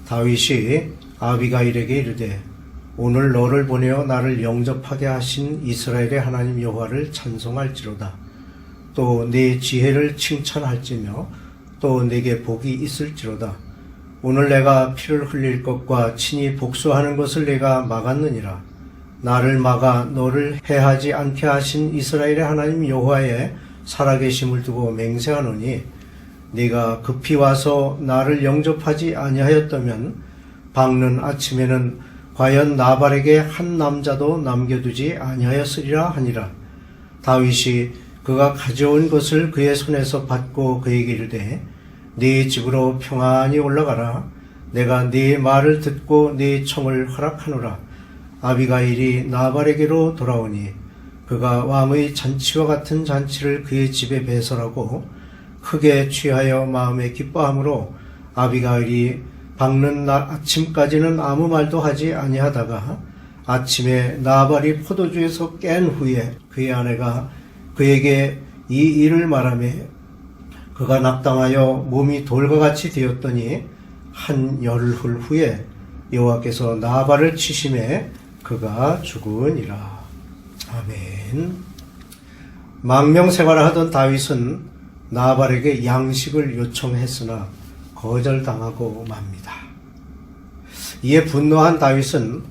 다윗이 아비가일에게 이르되 오늘 너를 보내어 나를 영접하게 하신 이스라엘의 하나님 여호와를 찬송할지로다. 또 네 지혜를 칭찬할지며 또 내게 복이 있을지로다. 오늘 내가 피를 흘릴 것과 친히 복수하는 것을 내가 막았느니라. 나를 막아 너를 해하지 않게 하신 이스라엘의 하나님 여호와의 살아계심을 두고 맹세하노니 네가 급히 와서 나를 영접하지 아니하였다면 밝는 아침에는 과연 나발에게 한 남자도 남겨두지 아니하였으리라 하니라. 다윗이 그가 가져온 것을 그의 손에서 받고 그에게 이르되 네 집으로 평안히 올라가라. 내가 네 말을 듣고 네 청을 허락하노라. 아비가일이 나발에게로 돌아오니 그가 왕의 잔치와 같은 잔치를 그의 집에 배설하고 크게 취하여 마음에 기뻐하므로 아비가일이 밝는 날 아침까지는 아무 말도 하지 아니하다가 아침에 나발이 포도주에서 깬 후에 그의 아내가 그에게 이 일을 말하며 그가 낙담하여 몸이 돌과 같이 되었더니 한 열흘 후에 여호와께서 나발을 치심에 그가 죽으니라. 아멘. 망명생활을 하던 다윗은 나발에게 양식을 요청했으나 거절당하고 맙니다. 이에 분노한 다윗은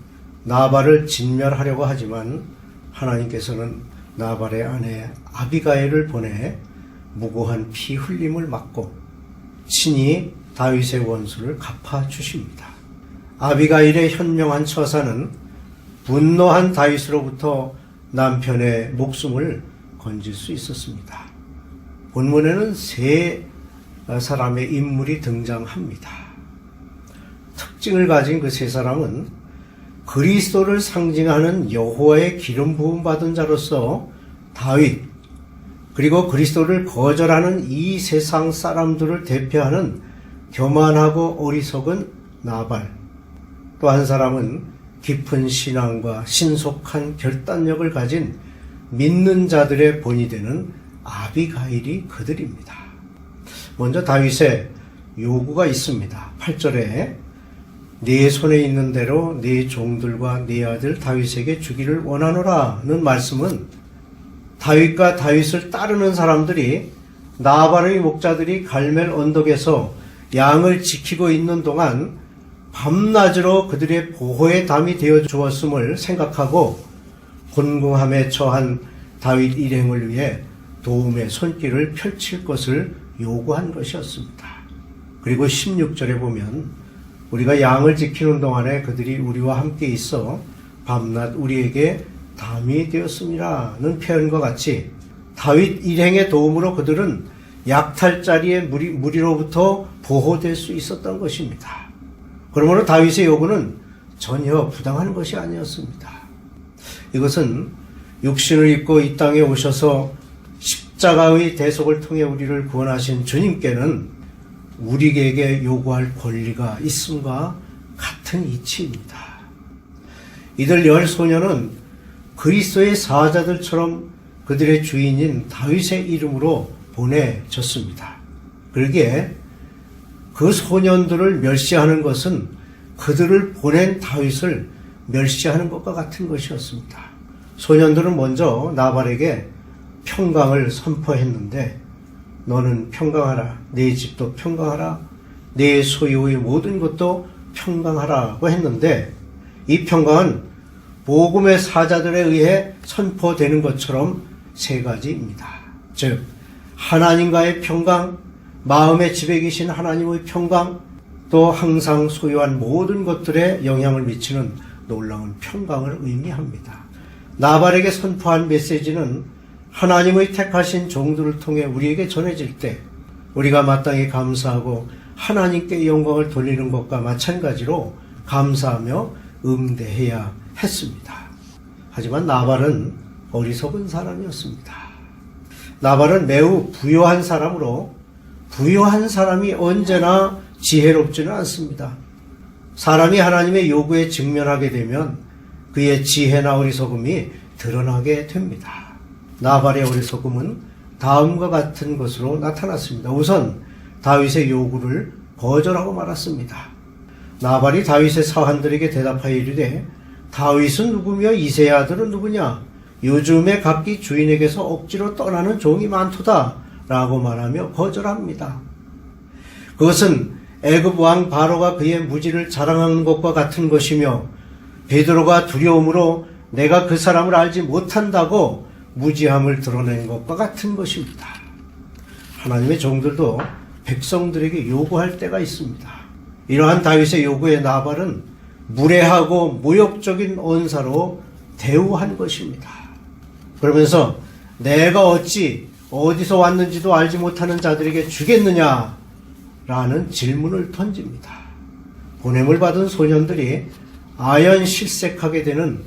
나발을 진멸하려고 하지만 하나님께서는 나발의 아내 아비가일을 보내 무고한 피 흘림을 막고 친히 다윗의 원수를 갚아주십니다. 아비가일의 현명한 처사는 분노한 다윗으로부터 남편의 목숨을 건질 수 있었습니다. 본문에는 세 사람의 인물이 등장합니다. 특징을 가진 그 세 사람은 그리스도를 상징하는 여호와의 기름 부음 받은 자로서 다윗, 그리고 그리스도를 거절하는 이 세상 사람들을 대표하는 교만하고 어리석은 나발, 또 한 사람은 깊은 신앙과 신속한 결단력을 가진 믿는 자들의 본이 되는 아비가일이 그들입니다. 먼저 다윗의 요구가 있습니다. 8절에 네 손에 있는 대로 네 종들과 네 아들 다윗에게 주기를 원하노라는 말씀은 다윗과 다윗을 따르는 사람들이 나발의 목자들이 갈멜 언덕에서 양을 지키고 있는 동안 밤낮으로 그들의 보호의 담이 되어 주었음을 생각하고 곤궁함에 처한 다윗 일행을 위해 도움의 손길을 펼칠 것을 요구한 것이었습니다. 그리고 16절에 보면 우리가 양을 지키는 동안에 그들이 우리와 함께 있어 밤낮 우리에게 담이 되었음이라는 표현과 같이 다윗 일행의 도움으로 그들은 약탈자리의 무리로부터 보호될 수 있었던 것입니다. 그러므로 다윗의 요구는 전혀 부당한 것이 아니었습니다. 이것은 육신을 입고 이 땅에 오셔서 십자가의 대속을 통해 우리를 구원하신 주님께는 우리에게 요구할 권리가 있음과 같은 이치입니다. 이들 열 소녀는 그리스도의 사자들처럼 그들의 주인인 다윗의 이름으로 보내졌습니다. 그러기에 그 소년들을 멸시하는 것은 그들을 보낸 다윗을 멸시하는 것과 같은 것이었습니다. 소년들은 먼저 나발에게 평강을 선포했는데 너는 평강하라, 네 집도 평강하라, 네 소유의 모든 것도 평강하라고 했는데 이 평강은 복음의 사자들에 의해 선포되는 것처럼 세 가지입니다. 즉 하나님과의 평강, 마음의 집에 계신 하나님의 평강, 또 항상 소유한 모든 것들에 영향을 미치는 놀라운 평강을 의미합니다. 나발에게 선포한 메시지는 하나님의 택하신 종들을 통해 우리에게 전해질 때 우리가 마땅히 감사하고 하나님께 영광을 돌리는 것과 마찬가지로 감사하며 응대해야 했습니다. 하지만 나발은 어리석은 사람이었습니다. 나발은 매우 부유한 사람으로 부유한 사람이 언제나 지혜롭지는 않습니다. 사람이 하나님의 요구에 직면하게 되면 그의 지혜나 어리석음이 드러나게 됩니다. 나발의 어리석음은 다음과 같은 것으로 나타났습니다. 우선 다윗의 요구를 거절하고 말았습니다. 나발이 다윗의 사환들에게 대답하여 이르되 다윗은 누구며 이새의 아들은 누구냐? 요즘에 각기 주인에게서 억지로 떠나는 종이 많도다 라고 말하며 거절합니다. 그것은 애굽 왕 바로가 그의 무지를 자랑하는 것과 같은 것이며 베드로가 두려움으로 내가 그 사람을 알지 못한다고 무지함을 드러낸 것과 같은 것입니다. 하나님의 종들도 백성들에게 요구할 때가 있습니다. 이러한 다윗의 요구에 나발은 무례하고 모욕적인 언사로 대우한 것입니다. 그러면서 내가 어찌 어디서 왔는지도 알지 못하는 자들에게 주겠느냐 라는 질문을 던집니다. 보냄을 받은 소년들이 아연실색하게 되는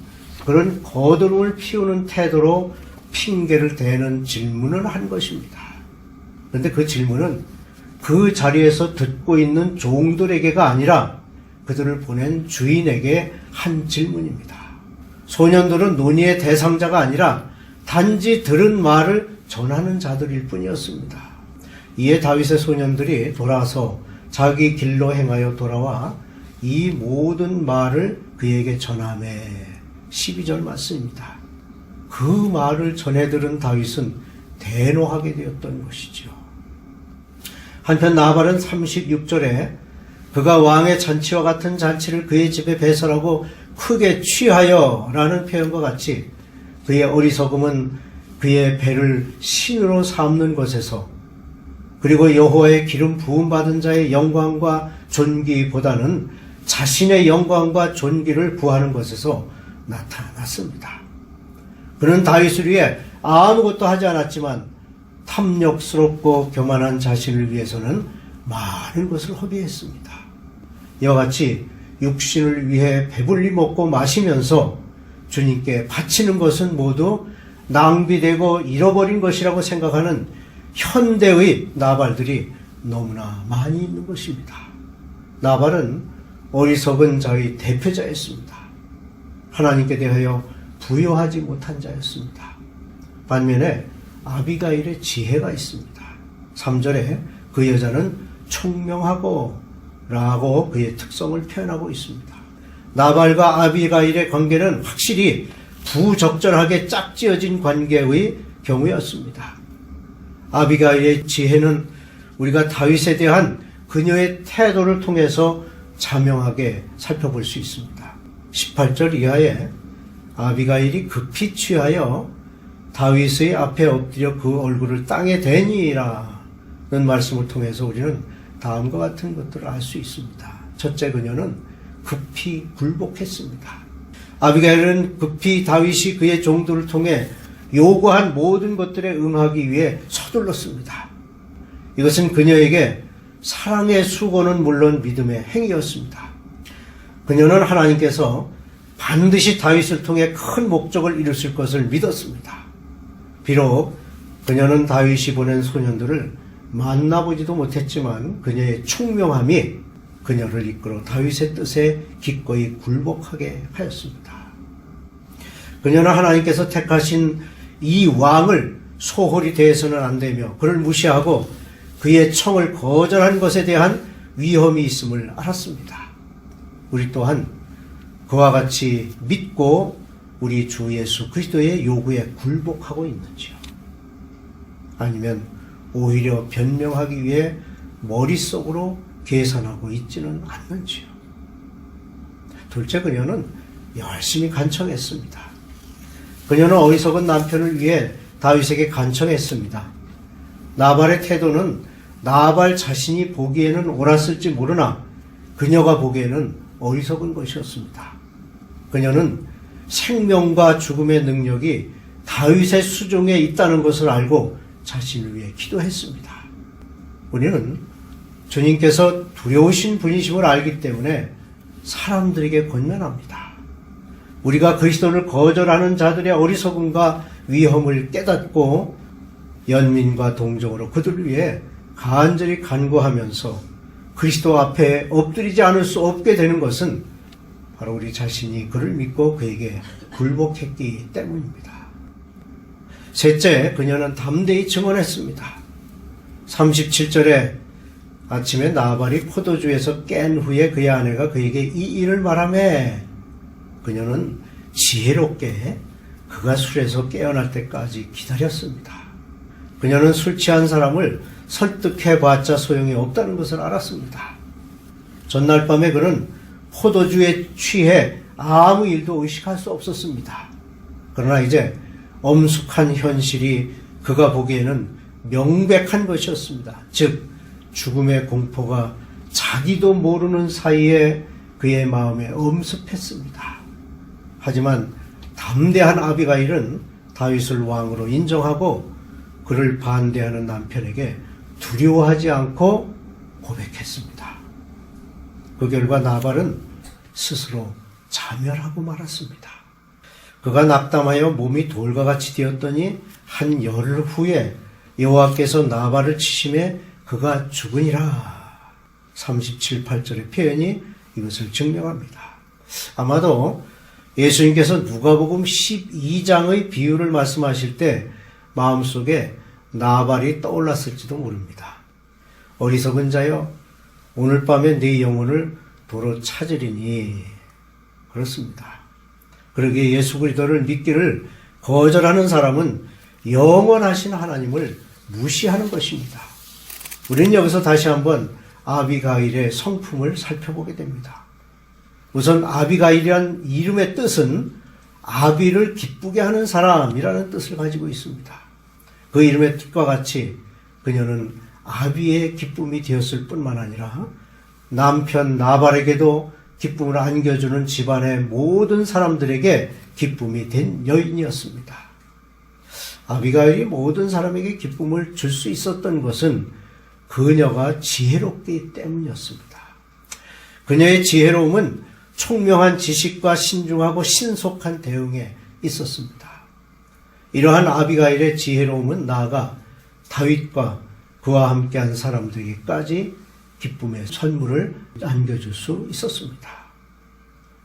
그런 거드름을 피우는 태도로 핑계를 대는 질문을 한 것입니다. 그런데 그 질문은 그 자리에서 듣고 있는 종들에게가 아니라 그들을 보낸 주인에게 한 질문입니다. 소년들은 논의의 대상자가 아니라 단지 들은 말을 전하는 자들일 뿐이었습니다. 이에 다윗의 소년들이 돌아서 자기 길로 행하여 돌아와 이 모든 말을 그에게 전하매 12절 말씀입니다. 그 말을 전해 들은 다윗은 대노하게 되었던 것이죠. 한편 나발은 36절에 그가 왕의 잔치와 같은 잔치를 그의 집에 배설하고 크게 취하여 라는 표현과 같이 그의 어리석음은 그의 배를 신으로 삼는 것에서 그리고 여호와의 기름 부음 받은 자의 영광과 존귀보다는 자신의 영광과 존귀를 구하는 것에서 나타났습니다. 그는 다윗을 위해 아무것도 하지 않았지만 탐욕스럽고 교만한 자신을 위해서는 많은 것을 허비했습니다. 이와 같이 육신을 위해 배불리 먹고 마시면서 주님께 바치는 것은 모두 낭비되고 잃어버린 것이라고 생각하는 현대의 나발들이 너무나 많이 있는 것입니다. 나발은 어리석은 자의 대표자였습니다. 하나님께 대하여 부요하지 못한 자였습니다. 반면에 아비가일의 지혜가 있습니다. 3절에 그 여자는 총명하고 라고 그의 특성을 표현하고 있습니다. 나발과 아비가일의 관계는 확실히 부적절하게 짝지어진 관계의 경우였습니다. 아비가일의 지혜는 우리가 다윗에 대한 그녀의 태도를 통해서 자명하게 살펴볼 수 있습니다. 18절 이하에 아비가일이 급히 취하여 다윗의 앞에 엎드려 그 얼굴을 땅에 대니라는 말씀을 통해서 우리는 다음과 같은 것들을 알 수 있습니다. 첫째, 그녀는 급히 굴복했습니다. 아비가일은 급히 다윗이 그의 종들을 통해 요구한 모든 것들에 응하기 위해 서둘렀습니다. 이것은 그녀에게 사랑의 수고는 물론 믿음의 행위였습니다. 그녀는 하나님께서 반드시 다윗을 통해 큰 목적을 이루실 것을 믿었습니다. 비록 그녀는 다윗이 보낸 소년들을 만나보지도 못했지만 그녀의 총명함이 그녀를 이끌어 다윗의 뜻에 기꺼이 굴복하게 하였습니다. 그녀는 하나님께서 택하신 이 왕을 소홀히 대해서는 안 되며 그를 무시하고 그의 청을 거절한 것에 대한 위험이 있음을 알았습니다. 우리 또한 그와 같이 믿고 우리 주 예수 그리스도의 요구에 굴복하고 있는지요? 아니면 오히려 변명하기 위해 머릿속으로 계산하고 있지는 않는지요? 둘째, 그녀는 열심히 간청했습니다. 그녀는 어리석은 남편을 위해 다윗에게 간청했습니다. 나발의 태도는 나발 자신이 보기에는 옳았을지 모르나 그녀가 보기에는 어리석은 것이었습니다. 그녀는 생명과 죽음의 능력이 다윗의 수종에 있다는 것을 알고 자신을 위해 기도했습니다. 우리는 주님께서 두려우신 분이심을 알기 때문에 사람들에게 권면합니다. 우리가 그리스도를 거절하는 자들의 어리석음과 위험을 깨닫고 연민과 동정으로 그들을 위해 간절히 간구하면서 그리스도 앞에 엎드리지 않을 수 없게 되는 것은 바로 우리 자신이 그를 믿고 그에게 굴복했기 때문입니다. 셋째, 그녀는 담대히 증언했습니다. 37절에 아침에 나발이 포도주에서 깬 후에 그의 아내가 그에게 이 일을 말하매 그녀는 지혜롭게 그가 술에서 깨어날 때까지 기다렸습니다. 그녀는 술 취한 사람을 설득해봤자 소용이 없다는 것을 알았습니다. 전날 밤에 그는 포도주에 취해 아무 일도 의식할 수 없었습니다. 그러나 이제 엄숙한 현실이 그가 보기에는 명백한 것이었습니다. 즉 죽음의 공포가 자기도 모르는 사이에 그의 마음에 엄습했습니다. 하지만 담대한 아비가일은 다윗을 왕으로 인정하고 그를 반대하는 남편에게 두려워하지 않고 고백했습니다. 그 결과 나발은 스스로 자멸하고 말았습니다. 그가 낙담하여 몸이 돌과 같이 되었더니 한 열흘 후에 여호와께서 나발을 치심에 그가 죽으니라. 37, 8절의 표현이 이것을 증명합니다. 아마도 예수님께서 누가복음 12장의 비유를 말씀하실 때 마음속에 나발이 떠올랐을지도 모릅니다. 어리석은 자여 오늘 밤에 네 영혼을 도로 찾으리니. 그렇습니다. 그러기에 예수 그리스도를 믿기를 거절하는 사람은 영원하신 하나님을 무시하는 것입니다. 우리는 여기서 다시 한번 아비가일의 성품을 살펴보게 됩니다. 우선 아비가일이란 이름의 뜻은 아비를 기쁘게 하는 사람이라는 뜻을 가지고 있습니다. 그 이름의 뜻과 같이 그녀는 아비의 기쁨이 되었을 뿐만 아니라 남편 나발에게도 기쁨을 안겨주는 집안의 모든 사람들에게 기쁨이 된 여인이었습니다. 아비가일이 모든 사람에게 기쁨을 줄 수 있었던 것은 그녀가 지혜롭기 때문이었습니다. 그녀의 지혜로움은 총명한 지식과 신중하고 신속한 대응에 있었습니다. 이러한 아비가일의 지혜로움은 나아가 다윗과 그와 함께한 사람들에게까지 기쁨의 선물을 안겨줄 수 있었습니다.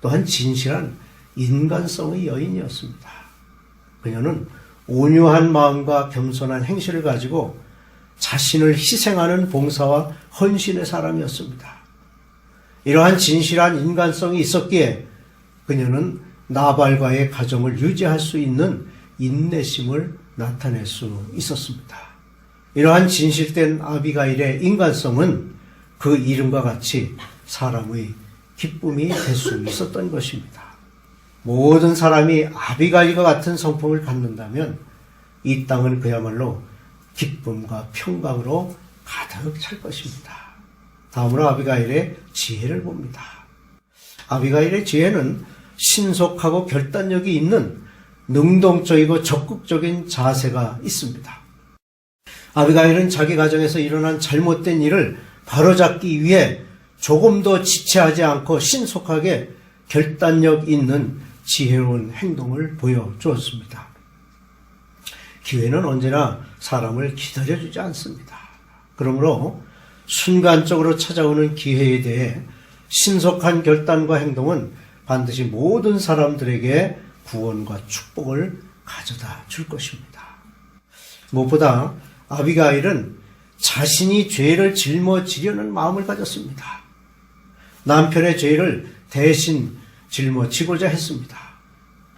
또한 진실한 인간성의 여인이었습니다. 그녀는 온유한 마음과 겸손한 행실을 가지고 자신을 희생하는 봉사와 헌신의 사람이었습니다. 이러한 진실한 인간성이 있었기에 그녀는 나발과의 가정을 유지할 수 있는 인내심을 나타낼 수 있었습니다. 이러한 진실된 아비가일의 인간성은 그 이름과 같이 사람의 기쁨이 될 수 있었던 것입니다. 모든 사람이 아비가일과 같은 성품을 갖는다면 이 땅은 그야말로 기쁨과 평강으로 가득 찰 것입니다. 다음으로 아비가일의 지혜를 봅니다. 아비가일의 지혜는 신속하고 결단력이 있는 능동적이고 적극적인 자세가 있습니다. 아비가일은 자기 가정에서 일어난 잘못된 일을 바로잡기 위해 조금 더 지체하지 않고 신속하게 결단력 있는 지혜로운 행동을 보여주었습니다. 기회는 언제나 사람을 기다려주지 않습니다. 그러므로 순간적으로 찾아오는 기회에 대해 신속한 결단과 행동은 반드시 모든 사람들에게 구원과 축복을 가져다 줄 것입니다. 무엇보다 아비가일은 자신이 죄를 짊어지려는 마음을 가졌습니다. 남편의 죄를 대신 짊어지고자 했습니다.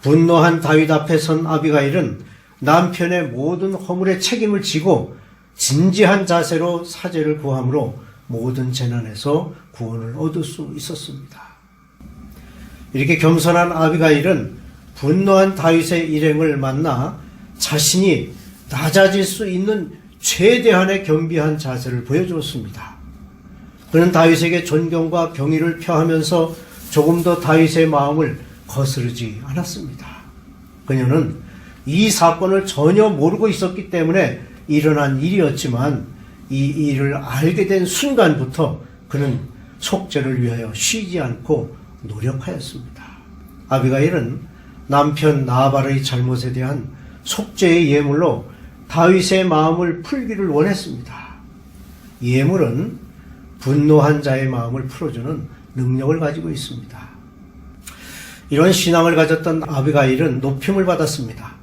분노한 다윗 앞에 선 아비가일은 남편의 모든 허물의 책임을 지고 진지한 자세로 사죄를 구함으로 모든 재난에서 구원을 얻을 수 있었습니다. 이렇게 겸손한 아비가일은 분노한 다윗의 일행을 만나 자신이 낮아질 수 있는 최대한의 겸비한 자세를 보여주었습니다. 그는 다윗에게 존경과 경의를 표하면서 조금 더 다윗의 마음을 거스르지 않았습니다. 그녀는 이 사건을 전혀 모르고 있었기 때문에 일어난 일이었지만 이 일을 알게 된 순간부터 그는 속죄를 위하여 쉬지 않고 노력하였습니다. 아비가일은 남편 나발의 잘못에 대한 속죄의 예물로 다윗의 마음을 풀기를 원했습니다. 예물은 분노한 자의 마음을 풀어주는 능력을 가지고 있습니다. 이런 신앙을 가졌던 아비가일은 높임을 받았습니다.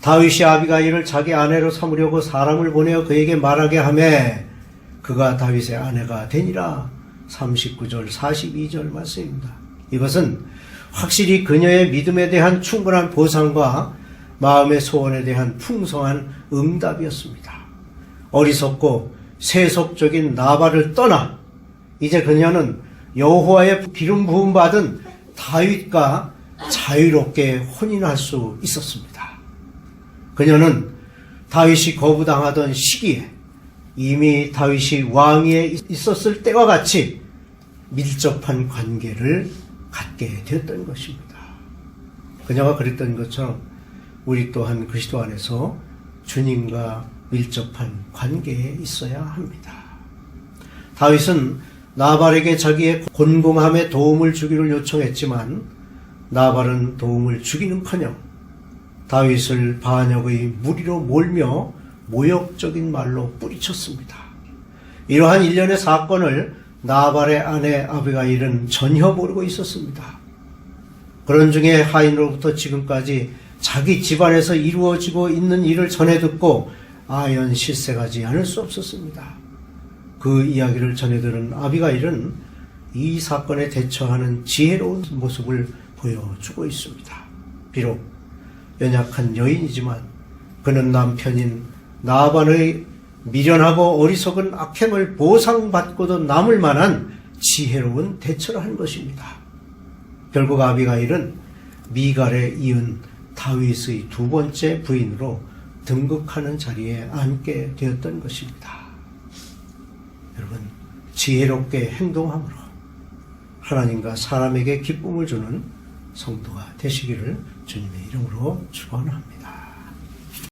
다윗이 아비가일을 자기 아내로 삼으려고 사람을 보내어 그에게 말하게 하매 그가 다윗의 아내가 되니라. 39절 42절 말씀입니다. 이것은 확실히 그녀의 믿음에 대한 충분한 보상과 마음의 소원에 대한 풍성한 응답이었습니다. 어리석고 세속적인 나발을 떠나 이제 그녀는 여호와의 기름 부음 받은 다윗과 자유롭게 혼인할 수 있었습니다. 그녀는 다윗이 거부당하던 시기에 이미 다윗이 왕위에 있었을 때와 같이 밀접한 관계를 갖게 되었던 것입니다. 그녀가 그랬던 것처럼 우리 또한 그리스도 안에서 주님과 밀접한 관계에 있어야 합니다. 다윗은 나발에게 자기의 곤궁함에 도움을 주기를 요청했지만 나발은 도움을 주기는커녕 다윗을 반역의 무리로 몰며 모욕적인 말로 뿌리쳤습니다. 이러한 일련의 사건을 나발의 아내 아비가일은 전혀 모르고 있었습니다. 그런 중에 하인으로부터 지금까지 자기 집안에서 이루어지고 있는 일을 전해 듣고 아연 실색하지 않을 수 없었습니다. 그 이야기를 전해 들은 아비가일은 이 사건에 대처하는 지혜로운 모습을 보여주고 있습니다. 비록 연약한 여인이지만 그는 남편인 나발의 미련하고 어리석은 악행을 보상받고도 남을 만한 지혜로운 대처를 한 것입니다. 결국 아비가일은 미갈에 이은 다윗의 두 번째 부인으로 등극하는 자리에 앉게 되었던 것입니다. 여러분, 지혜롭게 행동함으로 하나님과 사람에게 기쁨을 주는 성도가 되시기를 주님의 이름으로 축원합니다.